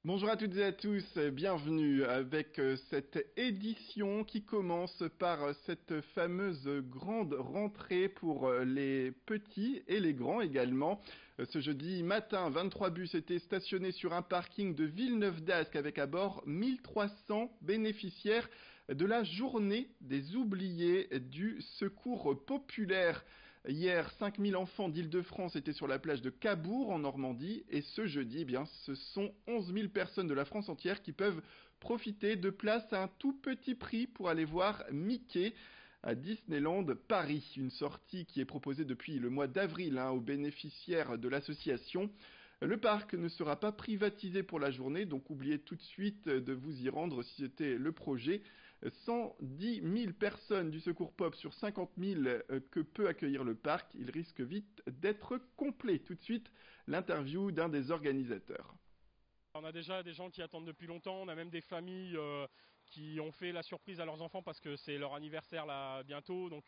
Bonjour à toutes et à tous, bienvenue avec cette édition qui commence par cette fameuse grande rentrée pour les petits et les grands également. Ce jeudi matin, 23 bus étaient stationnés sur un parking de Villeneuve-d'Ascq avec à bord 1300 bénéficiaires de la journée des oubliés du secours populaire. Hier, 5000 enfants d'Île-de-France étaient sur la plage de Cabourg en Normandie et ce jeudi, eh bien, ce sont 11 000 personnes de la France entière qui peuvent profiter de places à un tout petit prix pour aller voir Mickey à Disneyland Paris. Une sortie qui est proposée depuis le mois d'avril aux bénéficiaires de l'association. Le parc ne sera pas privatisé pour la journée, donc oubliez tout de suite de vous y rendre si c'était le projet. 110 000 personnes du Secours Pop sur 50 000 que peut accueillir le parc, il risque vite d'être complet. Tout de suite, l'interview d'un des organisateurs. On a déjà des gens qui attendent depuis longtemps, on a même des familles qui ont fait la surprise à leurs enfants parce que c'est leur anniversaire là bientôt, donc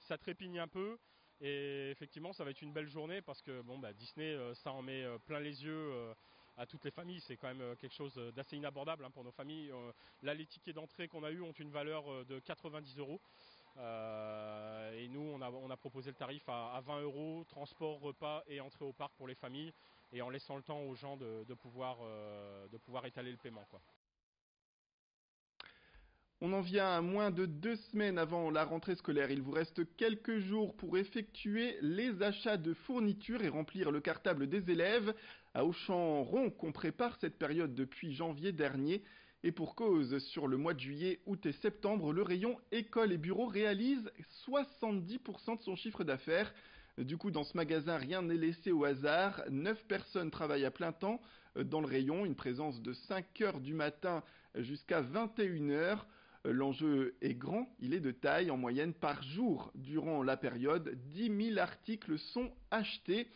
ça trépigne un peu. Et effectivement, ça va être une belle journée parce que Disney, ça en met plein les yeux à toutes les familles. C'est quand même quelque chose d'assez inabordable pour nos familles. Là, les tickets d'entrée qu'on a eu ont une valeur de 90 euros. Et nous, on a proposé le tarif à 20 euros, transport, repas et entrée au parc pour les familles, et en laissant le temps aux gens de pouvoir étaler le paiement, quoi. On en vient à moins de 2 semaines avant la rentrée scolaire. Il vous reste quelques jours pour effectuer les achats de fournitures et remplir le cartable des élèves. À Auchan-Rond, qu'on prépare cette période depuis janvier dernier. Et pour cause, sur le mois de juillet, août et septembre, le rayon école et bureau réalise 70% de son chiffre d'affaires. Du coup, dans ce magasin, rien n'est laissé au hasard. 9 personnes travaillent à plein temps dans le rayon, une présence de 5 heures du matin jusqu'à 21 heures. L'enjeu est grand, il est de taille. En moyenne, par jour, durant la période, 10 000 articles sont achetés.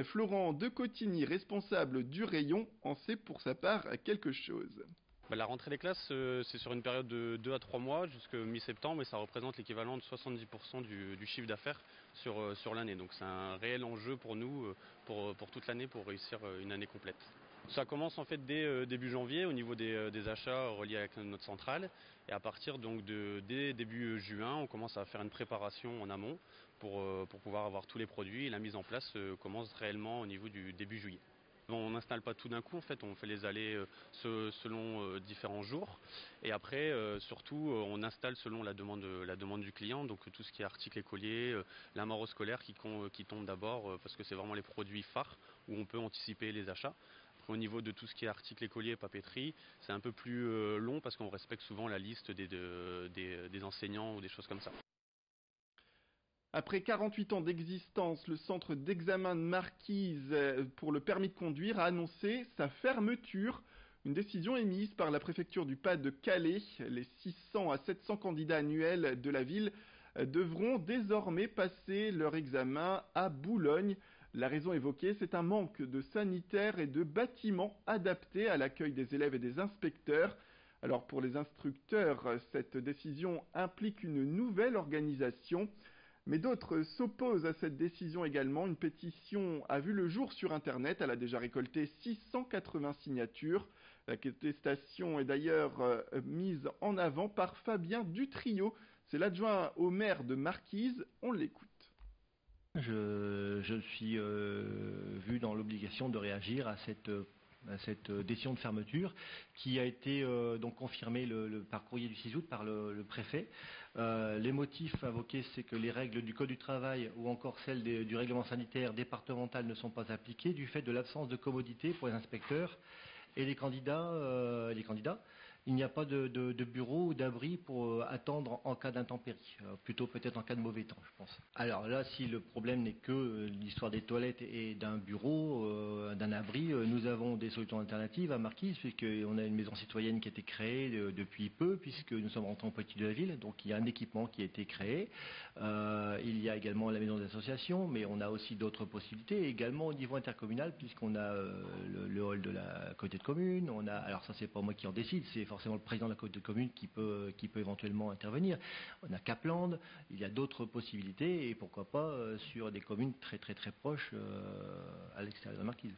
Florent de Cotigny, responsable du rayon, en sait pour sa part quelque chose. La rentrée des classes, c'est sur une période de 2 à 3 mois jusqu'à mi-septembre et ça représente l'équivalent de 70% du chiffre d'affaires sur l'année. Donc c'est un réel enjeu pour nous, pour toute l'année, pour réussir une année complète. Ça commence en fait dès début janvier au niveau des achats reliés avec notre centrale, et à partir donc dès début juin, on commence à faire une préparation en amont pour pouvoir avoir tous les produits, et la mise en place commence réellement au niveau du début juillet. On n'installe pas tout d'un coup, en fait, on fait les allées selon différents jours. Et après, surtout, on installe selon la demande du client. Donc tout ce qui est articles écoliers, la maro scolaire qui tombe d'abord, parce que c'est vraiment les produits phares où on peut anticiper les achats. Après, au niveau de tout ce qui est articles écoliers et papeterie, c'est un peu plus long parce qu'on respecte souvent la liste des enseignants ou des choses comme ça. Après 48 ans d'existence, le centre d'examen de Marquise pour le permis de conduire a annoncé sa fermeture. Une décision émise par la préfecture du Pas-de-Calais. Les 600 à 700 candidats annuels de la ville devront désormais passer leur examen à Boulogne. La raison évoquée, c'est un manque de sanitaires et de bâtiments adaptés à l'accueil des élèves et des inspecteurs. Alors pour les instructeurs, cette décision implique une nouvelle organisation. Mais d'autres s'opposent à cette décision également. Une pétition a vu le jour sur Internet. Elle a déjà récolté 680 signatures. La contestation est d'ailleurs mise en avant par Fabien Dutrio. C'est l'adjoint au maire de Marquise. On l'écoute. Je suis vu dans l'obligation de réagir à cette décision de fermeture qui a été donc confirmée par courrier du 6 août par le préfet. Les motifs invoqués, c'est que les règles du Code du travail ou encore celles du règlement sanitaire départemental ne sont pas appliquées du fait de l'absence de commodité pour les inspecteurs et les candidats. Il n'y a pas de bureau ou d'abri pour attendre en cas d'intempérie, plutôt peut-être en cas de mauvais temps, je pense. Alors là, si le problème n'est que l'histoire des toilettes et d'un bureau, d'un abri, nous avons des solutions alternatives à Marquise, puisqu'on a une maison citoyenne qui a été créée depuis peu, puisque nous sommes rentrés en politique de la ville, donc il y a un équipement qui a été créé. Il y a également la maison d'association, mais on a aussi d'autres possibilités, également au niveau intercommunal, puisqu'on a le hall de la communauté de communes, alors ça c'est pas moi qui en décide, c'est forcément le président de la communauté de communes qui peut éventuellement intervenir. On a Capland, il y a d'autres possibilités, et pourquoi pas sur des communes très très très proches à l'extérieur de la Marquise.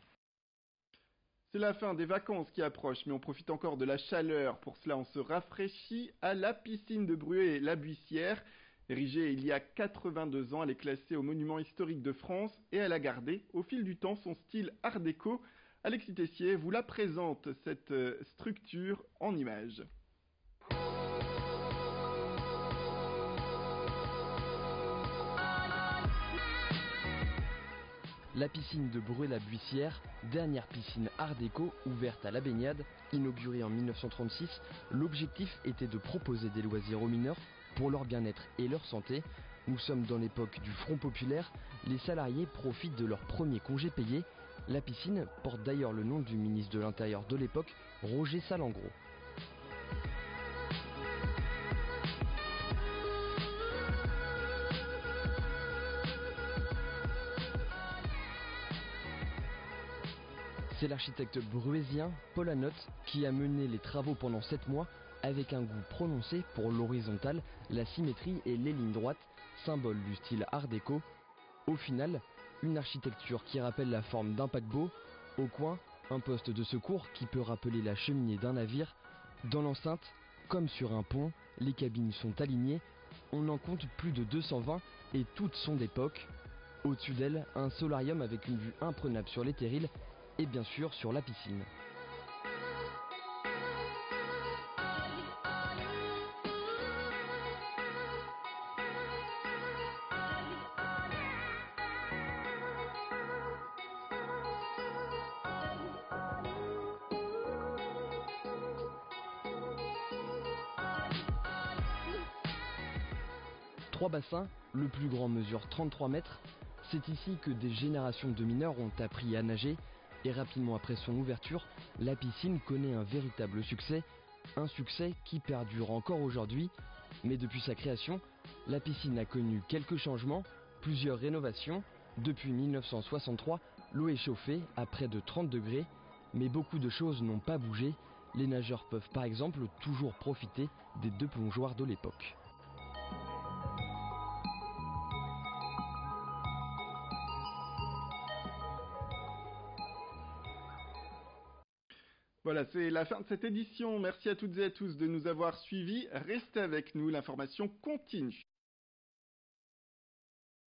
C'est la fin des vacances qui approche, mais on profite encore de la chaleur. Pour cela, on se rafraîchit à la piscine de Bruay-la-Buissière. Érigée il y a 82 ans, elle est classée au monument historique de France et elle a gardé au fil du temps son style art déco. Alexis Tessier vous la présente, cette structure en images. La piscine de Bruay-la-Buissière, dernière piscine art déco ouverte à la baignade, inaugurée en 1936, l'objectif était de proposer des loisirs aux mineurs pour leur bien-être et leur santé. Nous sommes dans l'époque du Front populaire, les salariés profitent de leur premier congé payé. La piscine porte d'ailleurs le nom du ministre de l'Intérieur de l'époque, Roger Salengro. C'est l'architecte bruésien Paul Hanotte qui a mené les travaux pendant 7 mois avec un goût prononcé pour l'horizontale, la symétrie et les lignes droites, symbole du style art déco. Au final, une architecture qui rappelle la forme d'un paquebot. Au coin, un poste de secours qui peut rappeler la cheminée d'un navire. Dans l'enceinte, comme sur un pont, les cabines sont alignées. On en compte plus de 220 et toutes sont d'époque. Au-dessus d'elles, un solarium avec une vue imprenable sur les terrils et bien sûr sur la piscine. Trois bassins, le plus grand mesure 33 mètres. C'est ici que des générations de mineurs ont appris à nager. Et rapidement après son ouverture, la piscine connaît un véritable succès. Un succès qui perdure encore aujourd'hui. Mais depuis sa création, la piscine a connu quelques changements, plusieurs rénovations. Depuis 1963, l'eau est chauffée à près de 30 degrés. Mais beaucoup de choses n'ont pas bougé. Les nageurs peuvent par exemple toujours profiter des 2 plongeoires de l'époque. Voilà, c'est la fin de cette édition. Merci à toutes et à tous de nous avoir suivis. Restez avec nous, l'information continue.